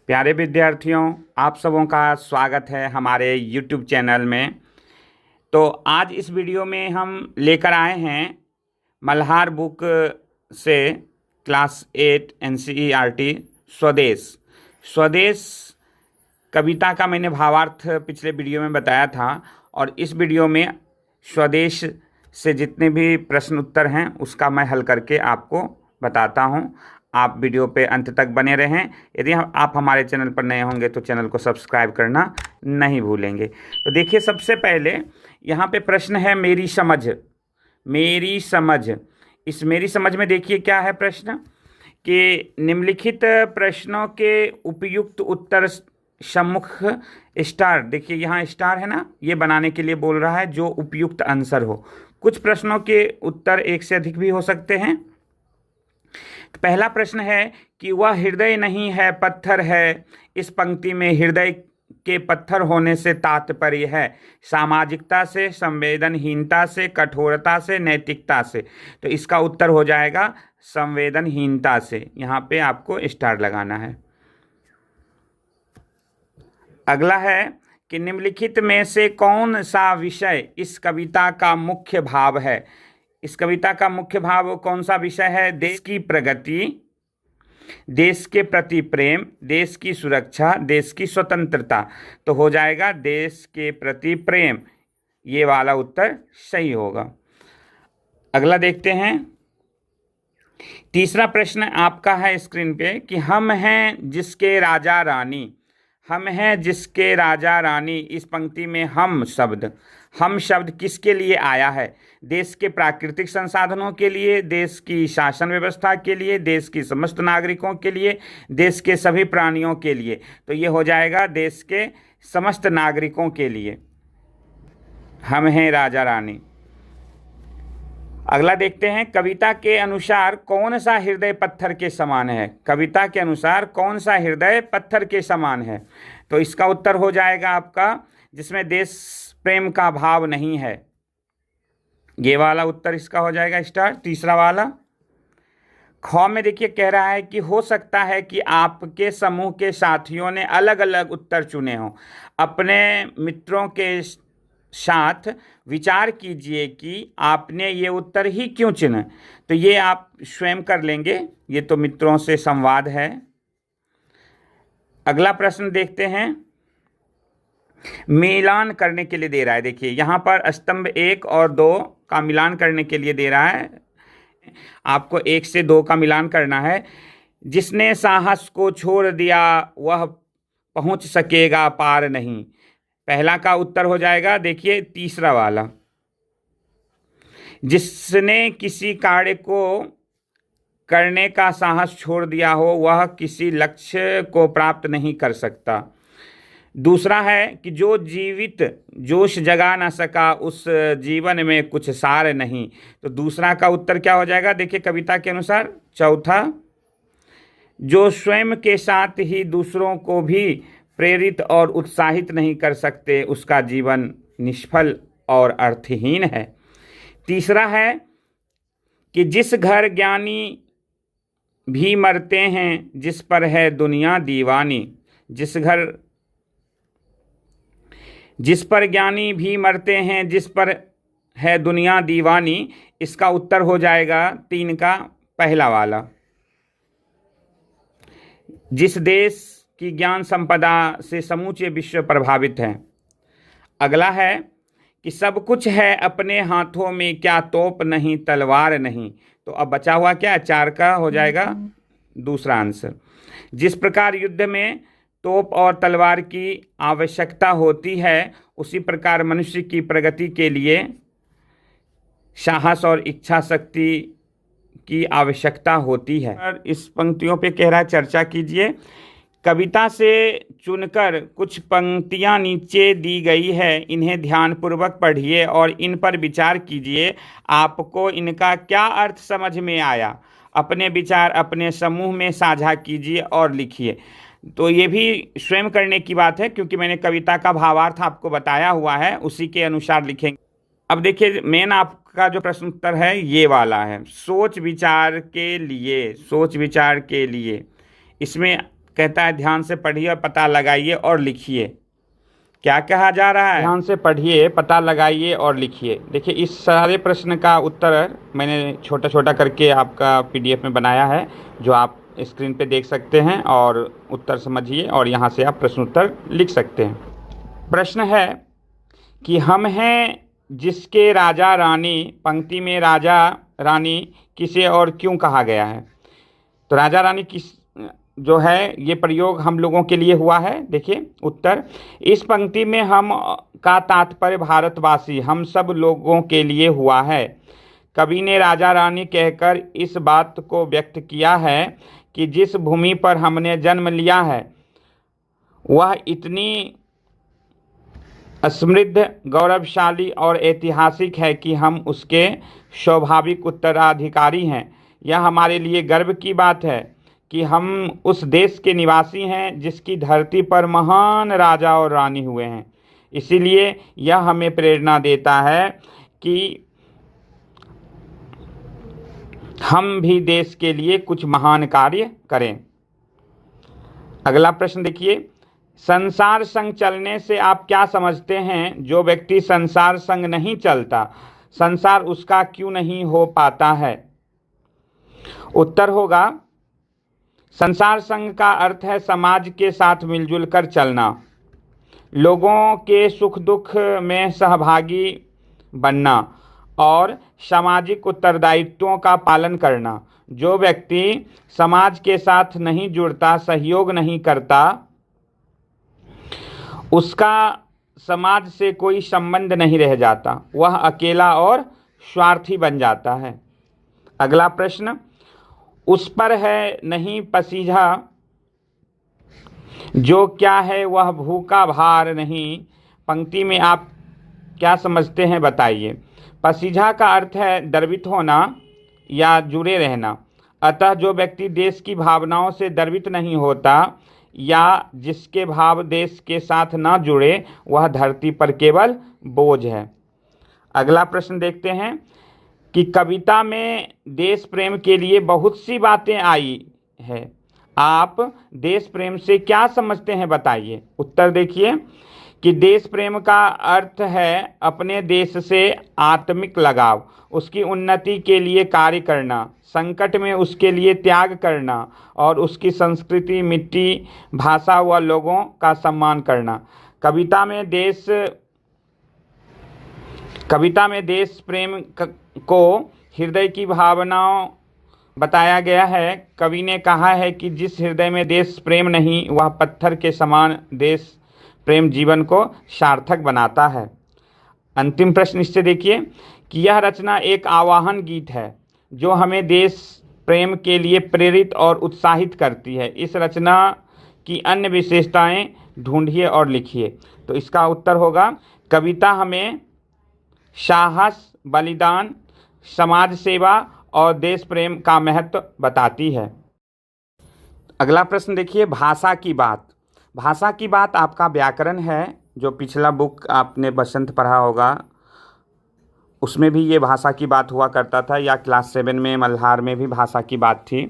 प्यारे विद्यार्थियों, आप सबों का स्वागत है हमारे YouTube चैनल में। तो आज इस वीडियो में हम लेकर आए हैं मल्हार बुक से क्लास 8 NCERT स्वदेश। स्वदेश कविता का मैंने भावार्थ पिछले वीडियो में बताया था और इस वीडियो में स्वदेश से जितने भी प्रश्न उत्तर हैं उसका मैं हल करके आपको बताता हूं। आप वीडियो पे अंत तक बने रहें। यदि आप हमारे चैनल पर नए होंगे तो चैनल को सब्सक्राइब करना नहीं भूलेंगे। तो देखिए, सबसे पहले यहाँ पे प्रश्न है मेरी समझ। मेरी समझ, इस मेरी समझ में देखिए क्या है प्रश्न कि निम्नलिखित प्रश्नों के उपयुक्त उत्तर सम्मुख स्टार, देखिए यहाँ स्टार है ना, ये बनाने के लिए बोल रहा है जो उपयुक्त आंसर हो। कुछ प्रश्नों के उत्तर एक से अधिक भी हो सकते हैं। तो पहला प्रश्न है कि वह हृदय नहीं है पत्थर है। इस पंक्ति में हृदय के पत्थर होने से तात्पर्य है सामाजिकता से, संवेदनहीनता से, कठोरता से, नैतिकता से। तो इसका उत्तर हो जाएगा संवेदनहीनता से। यहाँ पे आपको स्टार लगाना है। अगला है कि निम्नलिखित में से कौन सा विषय इस कविता का मुख्य भाव है। इस कविता का मुख्य भाव कौन सा विषय है? देश की प्रगति, देश के प्रति प्रेम, देश की सुरक्षा, देश की स्वतंत्रता। तो हो जाएगा देश के प्रति प्रेम। ये वाला उत्तर सही होगा। अगला देखते हैं। तीसरा प्रश्न आपका है स्क्रीन पे कि हम हैं जिसके राजा रानी। हम हैं जिसके राजा रानी, इस पंक्ति में हम शब्द किसके लिए आया है? देश के प्राकृतिक संसाधनों के लिए, देश की शासन व्यवस्था के लिए, देश की समस्त नागरिकों के लिए, देश के सभी प्राणियों के लिए। तो ये हो जाएगा देश के समस्त नागरिकों के लिए। हम हैं राजा रानी। अगला देखते हैं, कविता के अनुसार कौन सा हृदय पत्थर के समान है? कविता के अनुसार कौन सा हृदय पत्थर के समान है? तो इसका उत्तर हो जाएगा आपका जिसमें देश प्रेम का भाव नहीं है। ये वाला उत्तर इसका हो जाएगा स्टार। तीसरा वाला ख में देखिए कह रहा है कि हो सकता है कि आपके समूह के साथियों ने अलग अलग उत्तर चुने हों। अपने मित्रों के साथ विचार कीजिए कि आपने ये उत्तर ही क्यों चुने। तो ये आप स्वयं कर लेंगे, ये तो मित्रों से संवाद है। अगला प्रश्न देखते हैं, मिलान करने के लिए दे रहा है। देखिए यहाँ पर स्तंभ 1 और 2 का मिलान करने के लिए दे रहा है। आपको 1 से 2 का मिलान करना है। जिसने साहस को छोड़ दिया वह पहुंच सकेगा पार नहीं। पहला का उत्तर हो जाएगा देखिए तीसरा वाला। जिसने किसी कार्य को करने का साहस छोड़ दिया हो वह किसी लक्ष्य को प्राप्त नहीं कर सकता। दूसरा है कि जो जीवित जोश जगा ना सका उस जीवन में कुछ सार नहीं। तो दूसरा का उत्तर क्या हो जाएगा देखिए कविता के अनुसार चौथा। जो स्वयं के साथ ही दूसरों को भी प्रेरित और उत्साहित नहीं कर सकते उसका जीवन निष्फल और अर्थहीन है। तीसरा है कि जिस घर ज्ञानी भी मरते हैं जिस पर है दुनिया दीवानी। जिस पर ज्ञानी भी मरते हैं जिस पर है दुनिया दीवानी। इसका उत्तर हो जाएगा 3 का पहला वाला। जिस देश की ज्ञान संपदा से समूचे विश्व प्रभावित है। अगला है कि सब कुछ है अपने हाथों में, क्या तोप नहीं तलवार नहीं। तो अब बचा हुआ क्या? 4 का हो जाएगा दूसरा आंसर। जिस प्रकार युद्ध में तोप और तलवार की आवश्यकता होती है उसी प्रकार मनुष्य की प्रगति के लिए साहस और इच्छा शक्ति की आवश्यकता होती है। इस पंक्तियों पे कह रहा है चर्चा कीजिए। कविता से चुनकर कुछ पंक्तियां नीचे दी गई है, इन्हें ध्यानपूर्वक पढ़िए और इन पर विचार कीजिए। आपको इनका क्या अर्थ समझ में आया? अपने विचार अपने समूह में साझा कीजिए और लिखिए। तो ये भी स्वयं करने की बात है क्योंकि मैंने कविता का भावार्थ आपको बताया हुआ है, उसी के अनुसार लिखेंगे। अब देखिए मेन आपका जो प्रश्न उत्तर है ये वाला है, सोच विचार के लिए। सोच विचार के लिए इसमें कहता है ध्यान से पढ़िए और पता लगाइए और लिखिए। क्या कहा जा रहा है? ध्यान से पढ़िए, पता लगाइए और लिखिए। देखिए इस सारे प्रश्न का उत्तर मैंने छोटा छोटा करके आपका PDF में बनाया है, जो आप स्क्रीन पे देख सकते हैं और उत्तर समझिए और यहाँ से आप प्रश्न उत्तर लिख सकते हैं। प्रश्न है कि हम हैं जिसके राजा रानी, पंक्ति में राजा रानी किसे और क्यों कहा गया है? तो राजा रानी किस जो है ये प्रयोग हम लोगों के लिए हुआ है। देखिए उत्तर, इस पंक्ति में हम का तात्पर्य भारतवासी हम सब लोगों के लिए हुआ है। कवि ने राजा रानी कहकर इस बात को व्यक्त किया है कि जिस भूमि पर हमने जन्म लिया है वह इतनी समृद्ध, गौरवशाली और ऐतिहासिक है कि हम उसके स्वाभाविक उत्तराधिकारी हैं। यह हमारे लिए गर्व की बात है कि हम उस देश के निवासी हैं जिसकी धरती पर महान राजा और रानी हुए हैं। इसीलिए यह हमें प्रेरणा देता है कि हम भी देश के लिए कुछ महान कार्य करें। अगला प्रश्न देखिए, संसार संग चलने से आप क्या समझते हैं? जो व्यक्ति संसार संग नहीं चलता, संसार उसका क्यों नहीं हो पाता है? उत्तर होगा, संसार संग का अर्थ है समाज के साथ मिलजुल कर चलना, लोगों के सुख दुख में सहभागी बनना और सामाजिक उत्तरदायित्वों का पालन करना। जो व्यक्ति समाज के साथ नहीं जुड़ता, सहयोग नहीं करता, उसका समाज से कोई संबंध नहीं रह जाता, वह अकेला और स्वार्थी बन जाता है। अगला प्रश्न, उस पर है नहीं पसीझा, जो क्या है वह भूखा भार नहीं। पंक्ति में आप क्या समझते हैं बताइए। पसीझा का अर्थ है द्रवित होना या जुड़े रहना। अतः जो व्यक्ति देश की भावनाओं से द्रवित नहीं होता या जिसके भाव देश के साथ न जुड़े, वह धरती पर केवल बोझ है। अगला प्रश्न देखते हैं कि कविता में देश प्रेम के लिए बहुत सी बातें आई है। आप देश प्रेम से क्या समझते हैं बताइए। उत्तर देखिए कि देश प्रेम का अर्थ है अपने देश से आत्मिक लगाव, उसकी उन्नति के लिए कार्य करना, संकट में उसके लिए त्याग करना और उसकी संस्कृति, मिट्टी, भाषा व लोगों का सम्मान करना। कविता में देश प्रेम को हृदय की भावनाओं बताया गया है। कवि ने कहा है कि जिस हृदय में देश प्रेम नहीं, वह पत्थर के समान देश प्रेम जीवन को सार्थक बनाता है। अंतिम प्रश्न इससे देखिए कि यह रचना एक आवाहन गीत है जो हमें देश प्रेम के लिए प्रेरित और उत्साहित करती है। इस रचना की अन्य विशेषताएं ढूंढिए और लिखिए। तो इसका उत्तर होगा, कविता हमें साहस, बलिदान, समाज सेवा और देश प्रेम का महत्व बताती है। अगला प्रश्न देखिए, भाषा की बात। भाषा की बात आपका व्याकरण है, जो पिछला बुक आपने बसंत पढ़ा होगा, उसमें भी ये भाषा की बात हुआ करता था, या क्लास 7 में मल्हार में भी भाषा की बात थी।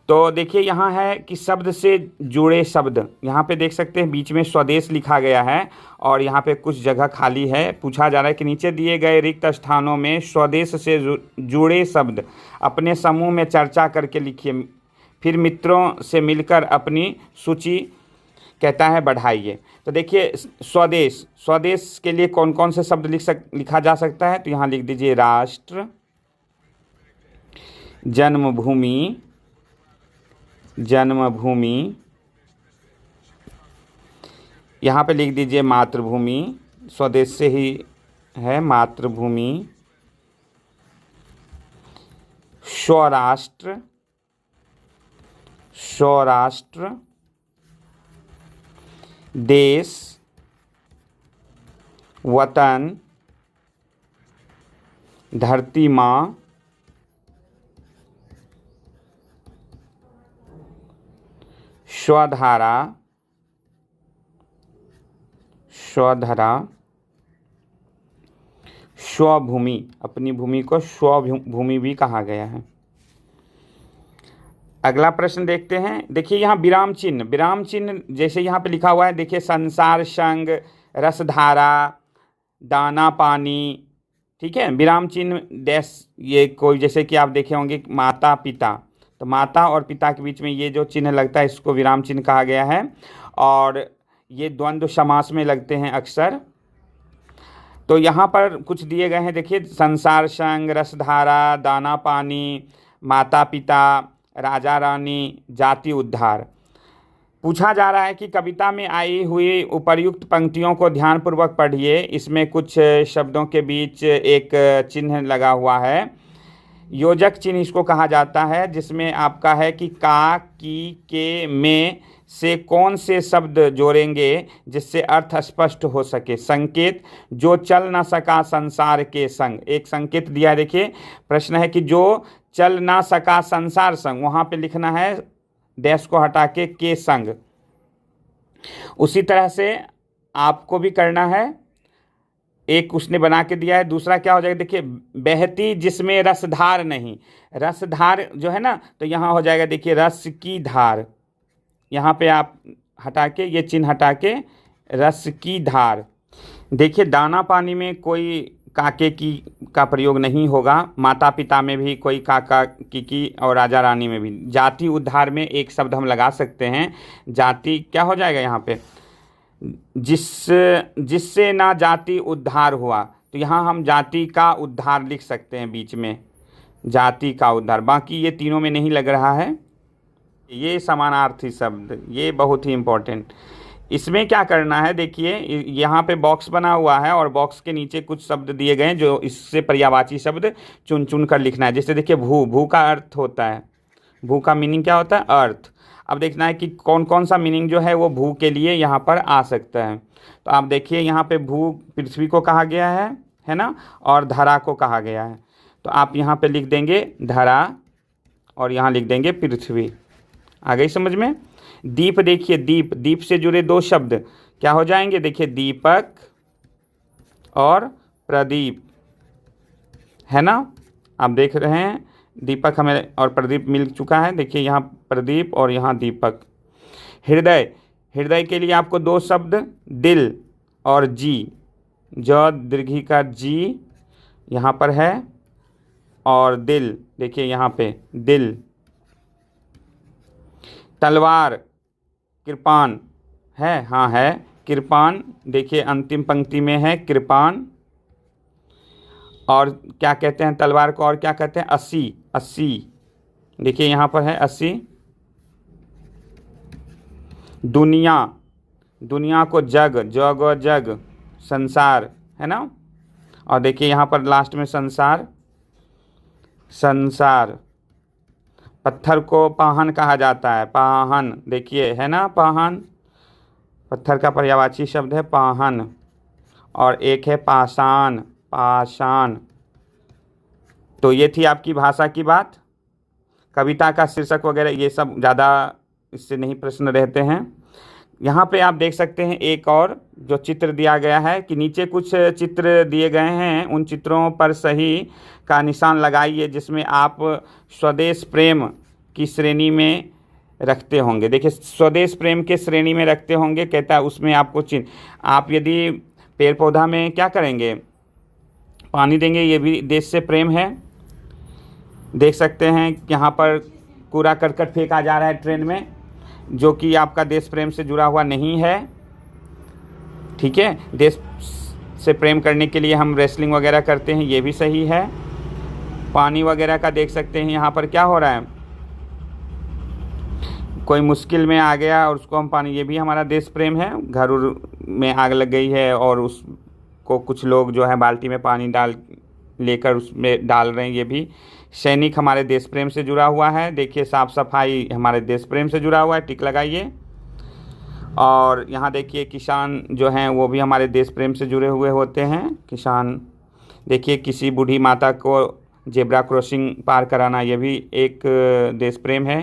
तो देखिए यहाँ है कि शब्द से जुड़े शब्द, यहाँ पे देख सकते हैं बीच में स्वदेश लिखा गया है और यहाँ पे कुछ जगह खाली है। पूछा जा रहा है कि नीचे दिए गए रिक्त स्थानों में स्वदेश से जुड़े शब्द अपने समूह में चर्चा करके लिखिए, फिर मित्रों से मिलकर अपनी सूची कहता है बढ़ाइए। तो देखिए स्वदेश के लिए कौन कौन से शब्द लिखा जा सकता है। तो यहाँ लिख दीजिए राष्ट्र, जन्मभूमि, यहाँ पे लिख दीजिए मातृभूमि, स्वदेश से ही है मातृभूमि, स्वराष्ट्र, देश, वतन, धरती माँ, स्वधारा, स्वभूमि, अपनी भूमि को स्वभूमि भी कहा गया है। अगला प्रश्न देखते हैं। देखिए यहाँ विराम चिन्ह जैसे यहाँ पे लिखा हुआ है, देखिए संसार संग, रसधारा, दाना पानी, ठीक है। विराम चिन्ह डैश, ये कोई जैसे कि आप देखे होंगे माता पिता, तो माता और पिता के बीच में ये जो चिन्ह लगता है इसको विराम चिन्ह कहा गया है। और ये द्वंद्व समास में लगते हैं अक्सर। तो यहाँ पर कुछ दिए गए हैं, देखिए संसार संग, रसधारा, दाना पानी, माता पिता, राजा रानी, जाति उद्धार। पूछा जा रहा है कि कविता में आई हुई उपर्युक्त पंक्तियों को ध्यानपूर्वक पढ़िए। इसमें कुछ शब्दों के बीच एक चिन्ह लगा हुआ है, योजक चिन्ह इसको कहा जाता है, जिसमें आपका है कि का, की, के, में से कौन से शब्द जोड़ेंगे जिससे अर्थ स्पष्ट हो सके। संकेत, जो चल ना सका संसार के संग, एक संकेत दिया है। देखिए प्रश्न है कि जो चल ना सका संसार संग, वहाँ पे लिखना है डैश को हटा के संग। उसी तरह से आपको भी करना है, एक उसने बना के दिया है। दूसरा क्या हो जाएगा, देखिए बहती जिसमें रसधार नहीं, रसधार जो है ना, तो यहाँ हो जाएगा देखिए रस की धार, यहाँ पे आप हटा के ये चिन्ह हटा के रस की धार। देखिए दाना पानी में कोई काके की का प्रयोग नहीं होगा, माता पिता में भी कोई काका की और राजा रानी में भी। जाति उद्धार में एक शब्द हम लगा सकते हैं, जाति क्या हो जाएगा यहाँ पे, जिससे ना जाति उद्धार हुआ, तो यहाँ हम जाति का उद्धार लिख सकते हैं बीच में, जाति का उद्धार। बाकी ये तीनों में नहीं लग रहा है। ये समानार्थी शब्द, ये बहुत ही इम्पोर्टेंट। इसमें क्या करना है, देखिए यहाँ पे बॉक्स बना हुआ है और बॉक्स के नीचे कुछ शब्द दिए गए हैं जो इससे पर्यायवाची शब्द चुन चुन कर लिखना है। जैसे देखिए भू का अर्थ होता है, भू का मीनिंग क्या होता है, अर्थ। अब देखना है कि कौन कौन सा मीनिंग जो है वो भू के लिए यहाँ पर आ सकता है। तो आप देखिए यहाँ पे भू पृथ्वी को कहा गया है ना, और धरा को कहा गया है। तो आप यहाँ पे लिख देंगे धरा और यहाँ लिख देंगे पृथ्वी। आ गई समझ में। दीप, देखिए दीप से जुड़े दो शब्द क्या हो जाएंगे, देखिए दीपक और प्रदीप, है ना। आप देख रहे हैं दीपक हमें और प्रदीप मिल चुका है, देखिए यहाँ प्रदीप और यहाँ दीपक। हृदय के लिए आपको दो शब्द दिल और जी, ज दीर्घी का जी यहाँ पर है और दिल, देखिए यहाँ पे दिल। तलवार, कृपान है, हाँ है कृपान, देखिए अंतिम पंक्ति में है कृपान। और क्या कहते हैं तलवार को, और क्या कहते हैं, अस्सी, देखिए यहाँ पर है अस्सी। दुनिया को जग, संसार, है ना। और देखिए यहाँ पर लास्ट में संसार। पत्थर को पाहन कहा जाता है, पाहन, देखिए है ना पाहन, पत्थर का पर्यायवाची शब्द है पाहन। और एक है पाषाण। तो ये थी आपकी भाषा की बात। कविता का शीर्षक वगैरह ये सब ज़्यादा इससे नहीं प्रश्न रहते हैं। यहाँ पे आप देख सकते हैं एक और जो चित्र दिया गया है कि नीचे कुछ चित्र दिए गए हैं, उन चित्रों पर सही का निशान लगाइए जिसमें आप स्वदेश प्रेम की श्रेणी में रखते होंगे। देखिए स्वदेश प्रेम के श्रेणी में रखते होंगे, कहता है उसमें आपको आप यदि पेड़ पौधा में क्या करेंगे, पानी देंगे, ये भी देश से प्रेम है। देख सकते हैं यहाँ पर कूड़ा करकट फेंका जा रहा है ट्रेन में, जो कि आपका देश प्रेम से जुड़ा हुआ नहीं है, ठीक है। देश से प्रेम करने के लिए हम रेसलिंग वगैरह करते हैं, ये भी सही है। पानी वगैरह का देख सकते हैं यहाँ पर क्या हो रहा है, कोई मुश्किल में आ गया और उसको हम पानी, ये भी हमारा देश प्रेम है। घर में आग लग गई है और उसको कुछ लोग जो है बाल्टी में पानी लेकर उसमें डाल रहे हैं, ये भी सैनिक हमारे देश प्रेम से जुड़ा हुआ है। देखिए साफ़ सफाई हमारे देश प्रेम से जुड़ा हुआ है, टिक लगाइए। और यहाँ देखिए किसान जो हैं वो भी हमारे देश प्रेम से जुड़े हुए होते हैं, किसान। देखिए किसी बूढ़ी माता को जेब्रा क्रॉसिंग पार कराना, ये भी एक देश प्रेम है।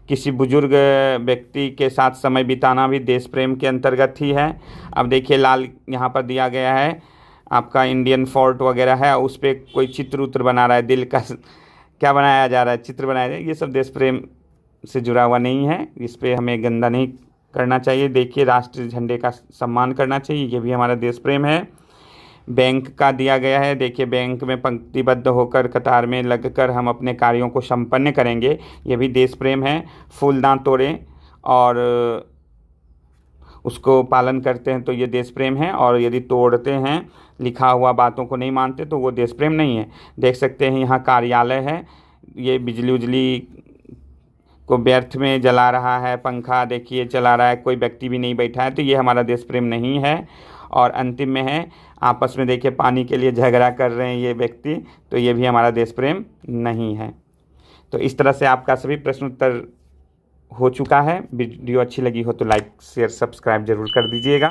किसी बुजुर्ग व्यक्ति के साथ समय बिताना भी देश प्रेम के अंतर्गत ही है। अब देखिए लाल यहाँ पर दिया गया है आपका इंडियन फोर्ट वगैरह है, उस पर कोई चित्र उत्र बना रहा है, दिल का क्या बनाया जा रहा है, चित्र बनाया जा रहा है, ये सब देश प्रेम से जुड़ा हुआ नहीं है, इस पे हमें गंदा नहीं करना चाहिए। देखिए, राष्ट्रीय झंडे का सम्मान करना चाहिए, ये भी हमारा देश प्रेम है। बैंक का दिया गया है, देखिए बैंक में पंक्तिबद्ध होकर कतार में लगकर हम अपने कार्यों को संपन्न करेंगे, ये भी देश प्रेम है। फूल ना तोड़ें और उसको पालन करते हैं तो ये देश प्रेम है, और यदि तोड़ते हैं, लिखा हुआ बातों को नहीं मानते तो वो देश प्रेम नहीं है। देख सकते हैं यहाँ कार्यालय है, ये बिजली उजली को व्यर्थ में जला रहा है, पंखा देखिए चला रहा है, कोई व्यक्ति भी नहीं बैठा है, तो ये हमारा देश प्रेम नहीं है। और अंतिम में है, आपस में देखिए पानी के लिए झगड़ा कर रहे हैं ये व्यक्ति, तो ये भी हमारा देश प्रेम नहीं है। तो इस तरह से आपका सभी प्रश्न उत्तर हो चुका है। वीडियो अच्छी लगी हो तो लाइक शेयर सब्सक्राइब जरूर कर दीजिएगा।